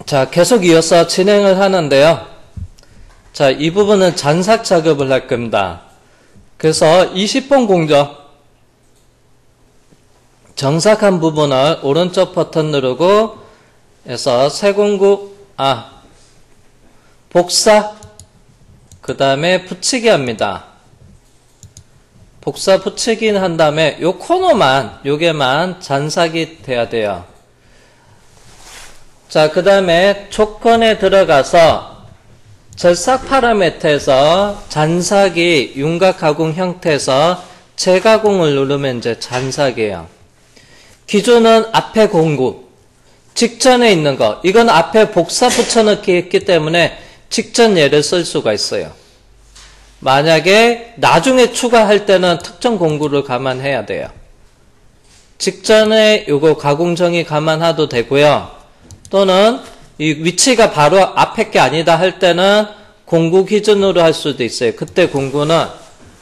자, 계속 이어서 진행을 하는데요. 자, 이 부분은 잔삭 작업을 할 겁니다. 그래서 20번 공정. 정삭한 부분을 오른쪽 버튼 누르고 해서 복사, 그 다음에 붙이기 합니다. 복사 붙이기 한 다음에 요 코너만, 요게만 잔삭이 돼야 돼요. 자, 그 다음에 조건에 들어가서 절삭 파라미터에서 잔삭이 윤곽 가공 형태에서 재가공을 누르면 이제 잔삭이에요. 기준은 앞에 공구, 직전에 있는 거. 이건 앞에 복사 붙여넣기 했기 때문에 직전 예를 쓸 수가 있어요. 만약에 나중에 추가할 때는 특정 공구를 감안해야 돼요. 직전에 요거 가공정의 감안해도 되고요. 또는 이 위치가 바로 앞에 게 아니다 할 때는 공구 기준으로 할 수도 있어요. 그때 공구는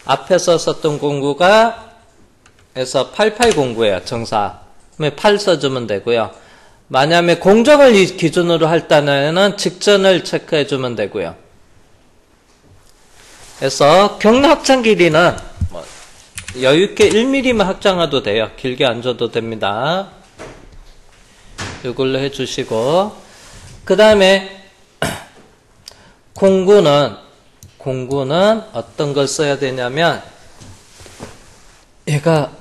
앞에서 썼던 공구가 해서 88 공구예요. 정사. 그러면 8 써주면 되고요. 만약에 공정을 기준으로 할 때는 직전을 체크해 주면 되고요. 그래서 경로 확장 길이는 여유있게 1mm만 확장해도 돼요. 길게 안 줘도 됩니다. 이걸로 해주시고, 그 다음에 공구는 어떤 걸 써야 되냐면 얘가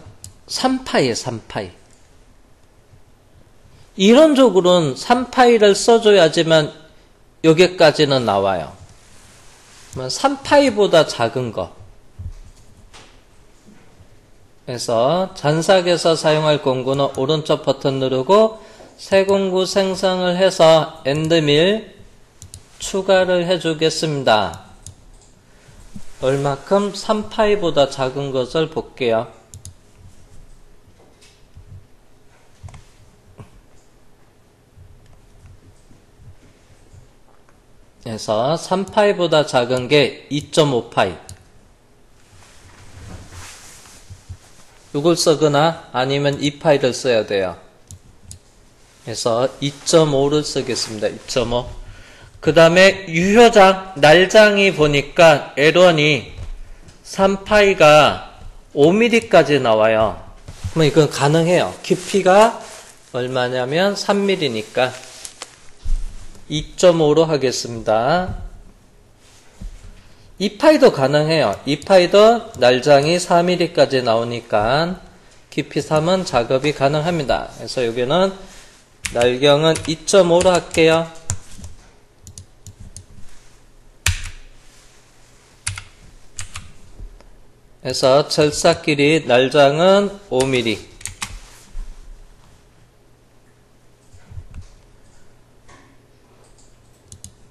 3파이에요. 3파이. 이론적으로는 3파이를 써줘야지만 여기까지는 나와요. 3파이보다 작은 거. 그래서 잔삭에서 사용할 공구는 오른쪽 버튼 누르고 새 공구 생성을 해서 엔드밀 추가를 해주겠습니다. 얼마큼? 3파이보다 작은 것을 볼게요. 그래서 3파이보다 작은 게 2.5파이. 이걸 쓰거나 아니면 2파이를 써야 돼요. 그래서 2.5를 쓰겠습니다. 2.5. 그 다음에 유효장, 날장이 보니까 L1이 3파이가 5mm까지 나와요. 그럼 이건 가능해요. 깊이가 얼마냐면 3mm니까 2.5로 하겠습니다. 2파이도 가능해요. 2파이도 날장이 4mm까지 나오니까 깊이 3은 작업이 가능합니다. 그래서 여기는 날경은 2.5로 할게요. 그래서 절삭 길이 날장은 5mm.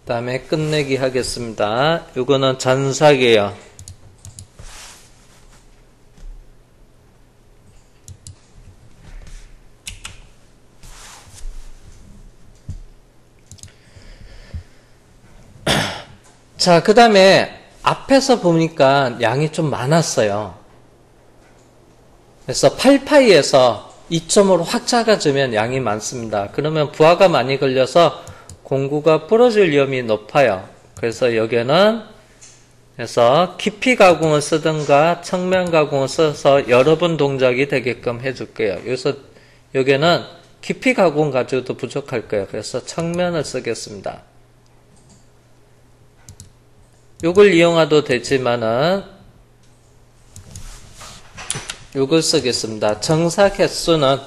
그 다음에 끝내기 하겠습니다. 이거는 잔삭이에요. 자, 그 다음에 앞에서 보니까 양이 좀 많았어요. 그래서 8파이에서 2.5로 확 작아지면 양이 많습니다. 그러면 부하가 많이 걸려서 공구가 부러질 위험이 높아요. 그래서 여기는 그래서 깊이 가공을 쓰든가 측면 가공을 써서 여러 번 동작이 되게끔 해줄게요. 여기서 여기는 깊이 가공 가지고도 부족할 거예요. 그래서 측면을 쓰겠습니다. 요걸 이용해도 되지만은 요걸 쓰겠습니다. 정삭 횟수는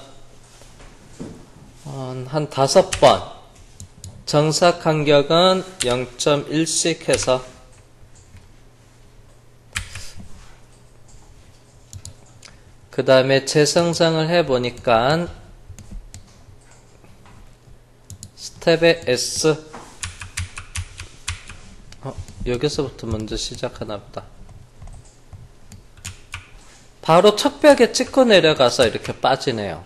한 5번, 정삭 간격은 0.1씩 해서 그 다음에 재생성을 해보니까 스텝의 S 여기서부터 먼저 시작하나 보다. 바로 첫 벽에 찍고 내려가서 이렇게 빠지네요.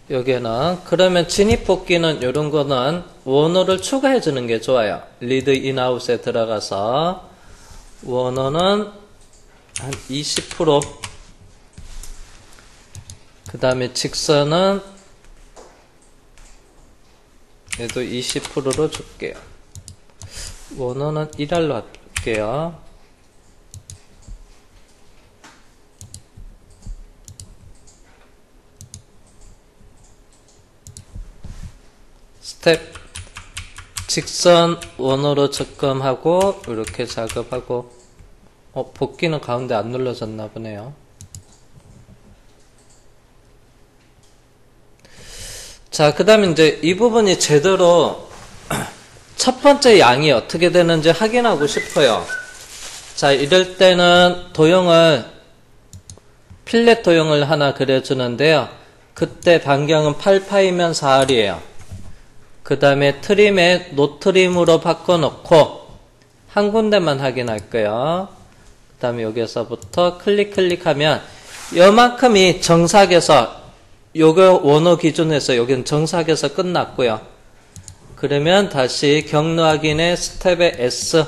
여기는 그러면 진입 복귀는 이런 거는 원호를 추가해 주는 게 좋아요. 리드 인아웃에 들어가서 원호는 한 20%, 그 다음에 직선은 얘도 20%로 줄게요. 원어는 1알로 할게요. 스텝 직선 원어로 접근하고 이렇게 작업하고 복귀는 가운데 안 눌러졌나 보네요. 자, 그 다음에 이제 이 부분이 제대로 첫 번째 양이 어떻게 되는지 확인하고 싶어요. 자, 이럴 때는 도형을 필렛 도형을 하나 그려주는데요. 그때 반경은 8파이면 4알이에요. 그 다음에 트림에 노트림으로 바꿔놓고 한 군데만 확인할 거예요. 그 다음에 여기서부터 클릭하면 요만큼이 정삭에서 요거 원어 기준에서 여기는 정삭에서 끝났고요. 그러면 다시 경로 확인의 스텝의 S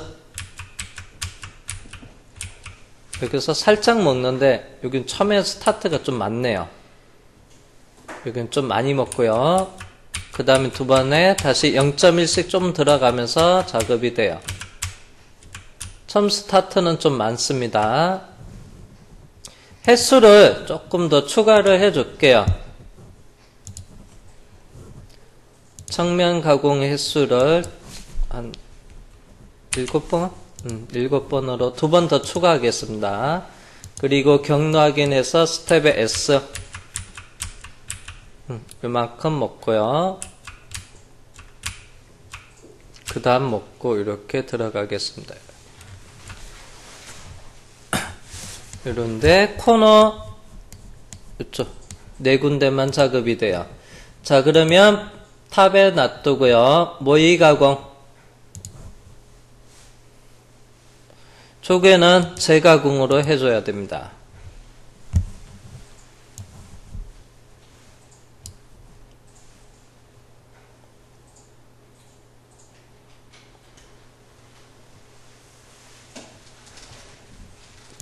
여기서 살짝 먹는데 여기는 처음에 스타트가 좀 많네요. 여기는 좀 많이 먹고요. 그 다음에 두 번에 다시 0.1씩 좀 들어가면서 작업이 돼요. 처음 스타트는 좀 많습니다. 횟수를 조금 더 추가를 해줄게요. 측면 가공 횟수를 한 7번? 7번으로 2번 더 추가하겠습니다. 그리고 경로 확인해서 스텝의 S 이만큼 먹고요. 그 다음 먹고 이렇게 들어가겠습니다. 이런데 코너 이쪽 4군데만 작업이 돼요. 자, 그러면 탑에 놔두고요. 모의 가공 조개는 재가공으로 해줘야 됩니다.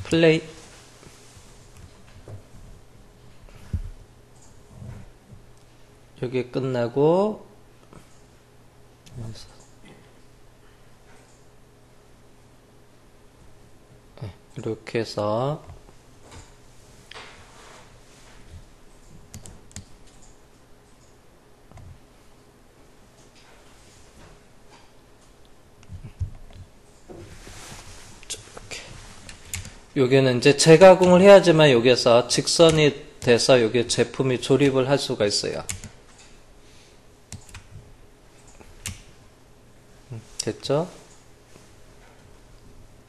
플레이. 여기 끝나고 이렇게 해서 여기는 이제 재가공을 해야지만 여기서 직선이 돼서 여기 제품이 조립을 할 수가 있어요. 됐죠?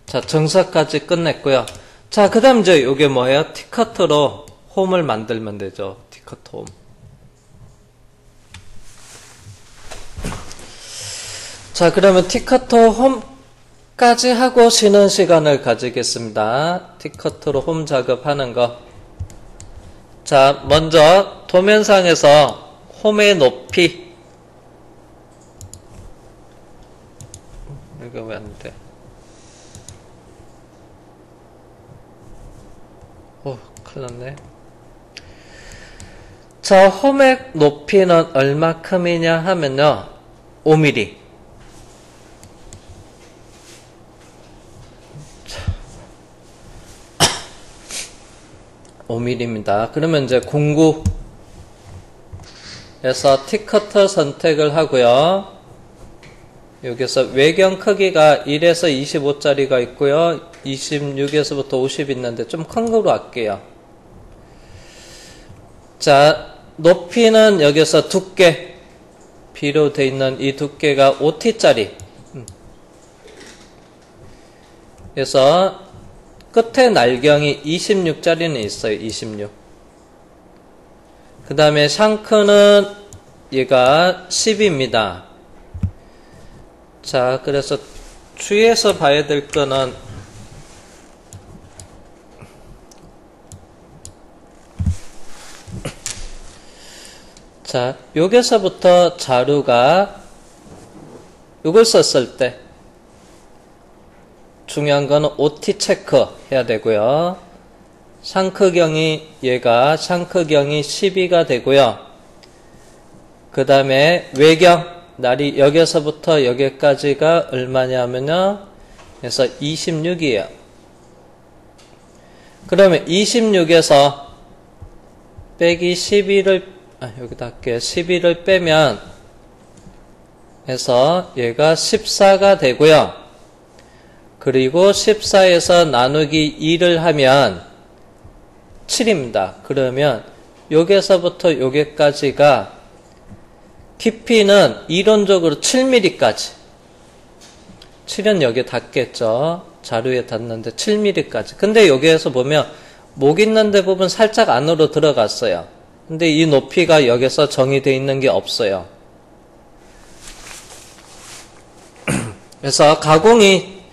자, 정사까지 끝냈고요. 자, 그 다음 이제 요게 뭐예요? 티커터로 홈을 만들면 되죠. 티커터 홈. 자, 그러면 티커터 홈까지 하고 쉬는 시간을 가지겠습니다. 티커터로 홈 작업하는 거. 자, 먼저 도면상에서 홈의 높이. 이거 왜 안 돼? 큰일 났네. 자, 홈의 높이는 얼마큼이냐 하면요. 5mm. 5mm입니다. 그러면 이제 공구에서 티커터 선택을 하고요. 여기서 외경 크기가 1에서 25짜리가 있고요. 26에서부터 50 있는데 좀 큰 거로 할게요. 자, 높이는 여기서 두께, B로 되어 있는 이 두께가 5T짜리. 그래서 끝에 날경이 26짜리는 있어요. 26. 그 다음에 샹크는 얘가 10입니다. 자, 그래서 주의해서 봐야 될 거는 자, 여기서부터 자루가 이걸 썼을 때 중요한 거는 OT 체크 해야 되고요. 샹크경이 샹크경이 12가 되고요. 그 다음에 외경 날이 여기서부터 여기까지가 얼마냐면요. 그래서 26이에요. 그러면 26에서 빼기 12를, 여기다 할게요. 12를 빼면, 해서 얘가 14가 되고요. 그리고 14에서 나누기 2를 하면 7입니다. 그러면 여기서부터 여기까지가 깊이는 이론적으로 7mm까지. 7은 여기에 닿겠죠. 자루에 닿는데 7mm까지. 근데 여기에서 보면 목 있는 데 부분 살짝 안으로 들어갔어요. 근데 이 높이가 여기서 정의되어 있는 게 없어요. 그래서 가공이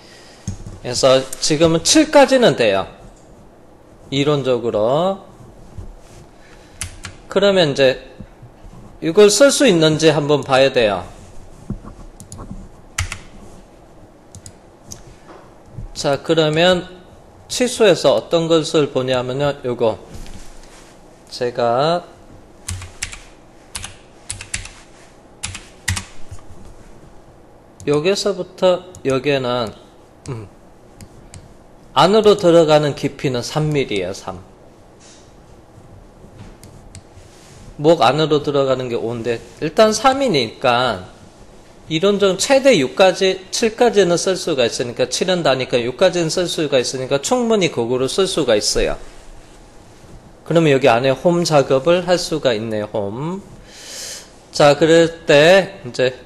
그래서 지금은 7까지는 돼요. 이론적으로. 그러면 이제 이걸 쓸 수 있는지 한번 봐야 돼요. 자, 그러면 치수에서 어떤 것을 보냐면요. 요거 제가 여기서부터 여기는 안으로 들어가는 깊이는 3mm예요. 3. 목 안으로 들어가는 게 5인데 일단 3이니까 이론적으로 최대 6까지 7까지는 쓸 수가 있으니까 7은 다니까 6까지는 쓸 수가 있으니까 충분히 그거로 쓸 수가 있어요. 그러면 여기 안에 홈 작업을 할 수가 있네요. 홈. 자, 그럴 때 이제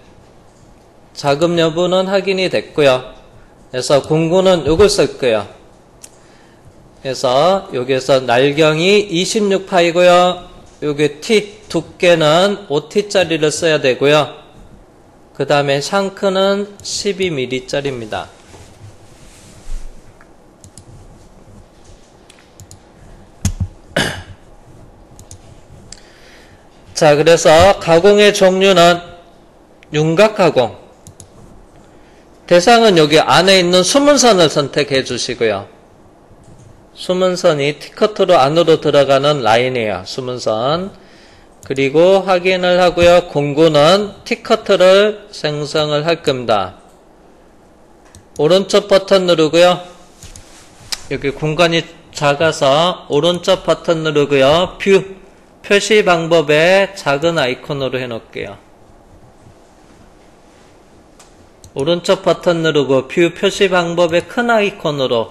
자금 여부는 확인이 됐고요. 그래서 공구는 요걸 쓸 거예요. 그래서 여기에서 날경이 26파이고요. 여기 T 두께는 5T짜리를 써야 되고요. 그 다음에 샹크는 12mm짜리입니다. 자, 그래서 가공의 종류는 윤곽 가공. 대상은 여기 안에 있는 수문선을 선택해 주시고요. 수문선이 T커트로 안으로 들어가는 라인이에요. 수문선. 그리고 확인을 하고요. 공구는 T커트를 생성을 할 겁니다. 오른쪽 버튼 누르고요. 여기 공간이 작아서 오른쪽 버튼 누르고요. 뷰 표시 방법에 작은 아이콘으로 해놓을게요. 오른쪽 버튼 누르고 뷰 표시 방법에 큰 아이콘으로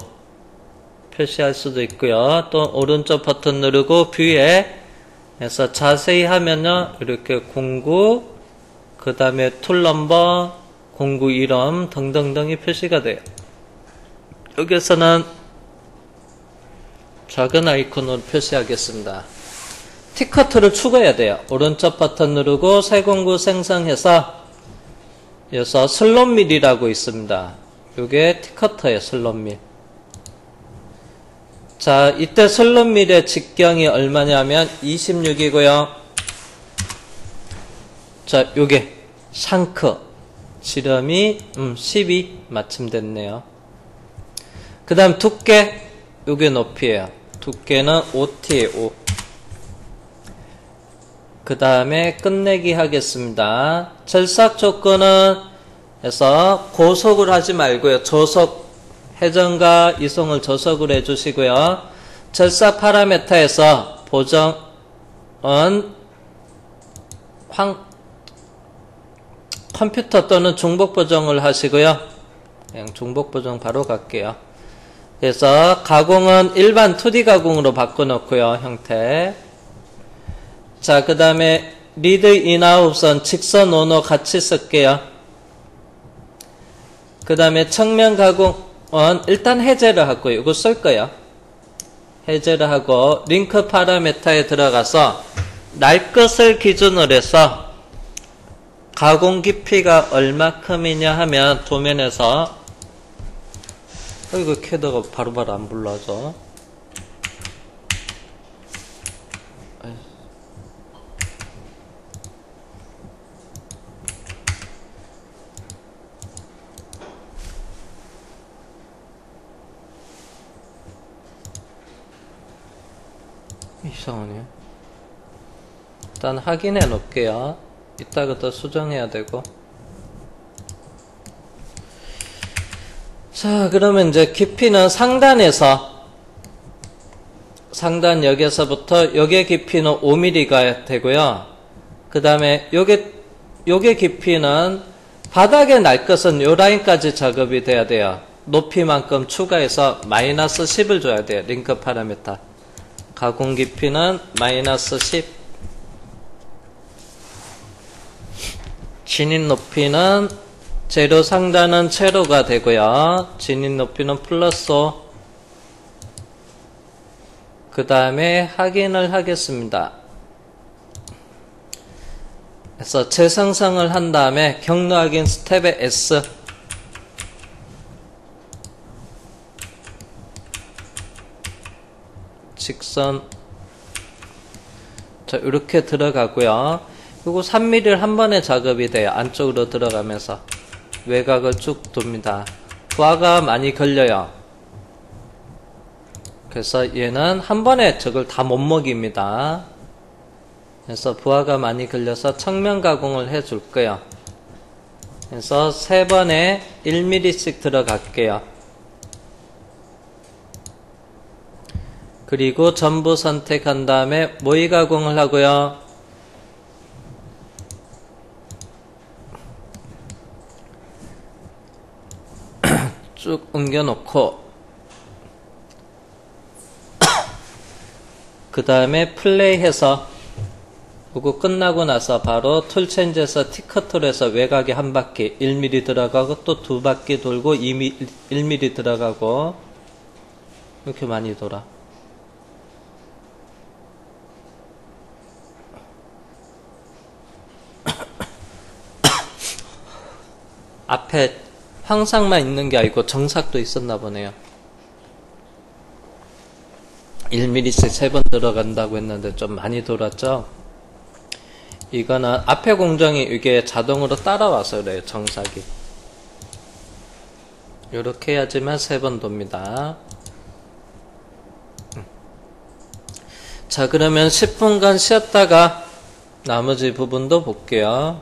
표시할 수도 있고요. 또 오른쪽 버튼 누르고 뷰에 해서 자세히 하면요. 이렇게 공구, 그 다음에 툴 넘버, 공구 이름 등등등이 표시가 돼요. 여기서는 작은 아이콘으로 표시하겠습니다. T커트를 추가해야 돼요. 오른쪽 버튼 누르고 새 공구 생성해서 여기서 슬롯밀이라고 있습니다. 이게 T커터예요. 슬롯밀. 자, 이때 슬롯밀의 직경이 얼마냐면 26이고요. 자, 요게 샹크 지름이 12 마침 됐네요. 그 다음 두께, 요게 높이에요. 두께는 5T에 5. 그 다음에 끝내기 하겠습니다. 절삭 조건은 해서 고속을 하지 말고요. 저속, 회전과 이송을 저속을 해주시고요. 절삭 파라메터에서 보정은 컴퓨터 또는 중복 보정을 하시고요. 그냥 중복 보정 바로 갈게요. 그래서 가공은 일반 2D 가공으로 바꿔놓고요. 형태. 자, 그 다음에 리드 인아웃선 직선 온도 같이 쓸게요. 그 다음에 측면 가공은 일단 해제를 하고요. 이거 쓸 거예요. 해제를 하고 링크 파라메터에 들어가서 날 것을 기준으로 해서 가공 깊이가 얼마큼이냐 하면 도면에서 이거 캐더가 바로바로 안 불러져. 이상하네요. 일단 확인해 놓을게요. 이따가 더 수정해야 되고. 자, 그러면 이제 깊이는 상단에서, 상단 여기서부터 요게 깊이는 5mm가 되고요. 그 다음에 요게 깊이는 바닥에 날 것은 요 라인까지 작업이 돼야 돼요. 높이만큼 추가해서 마이너스 10을 줘야 돼요. 링크 파라미터. 가공 깊이는 마이너스 10. 진입 높이는 재료 상단은 제로가 되고요. 진입 높이는 플러스 5. 그 다음에 확인을 하겠습니다. 그래서 재생성을 한 다음에 경로 확인 스텝의 S. 직선. 자, 이렇게 들어가고요. 그리고 3mm를 한 번에 작업이 돼요. 안쪽으로 들어가면서. 외곽을 쭉 돕니다. 부하가 많이 걸려요. 그래서 얘는 한 번에 저걸 다 못 먹입니다. 그래서 부하가 많이 걸려서 측면 가공을 해줄 거예요. 그래서 3번에 1mm씩 들어갈게요. 그리고 전부 선택한 다음에 모의 가공을 하고요. 쭉 옮겨놓고 그 다음에 플레이해서 그거 끝나고 나서 바로 툴 체인지에서 티커툴에서 외곽에 한 바퀴 1mm 들어가고 또 두 바퀴 돌고 1mm 들어가고 이렇게 많이 돌아. 앞에 황상만 있는 게 아니고 정삭도 있었나 보네요. 1mm씩 3번 들어간다고 했는데 좀 많이 돌았죠? 이거는 앞에 공정이 이게 자동으로 따라와서 그래요, 정삭이. 이렇게 해야지만 3번 돕니다. 자, 그러면 10분간 쉬었다가 나머지 부분도 볼게요.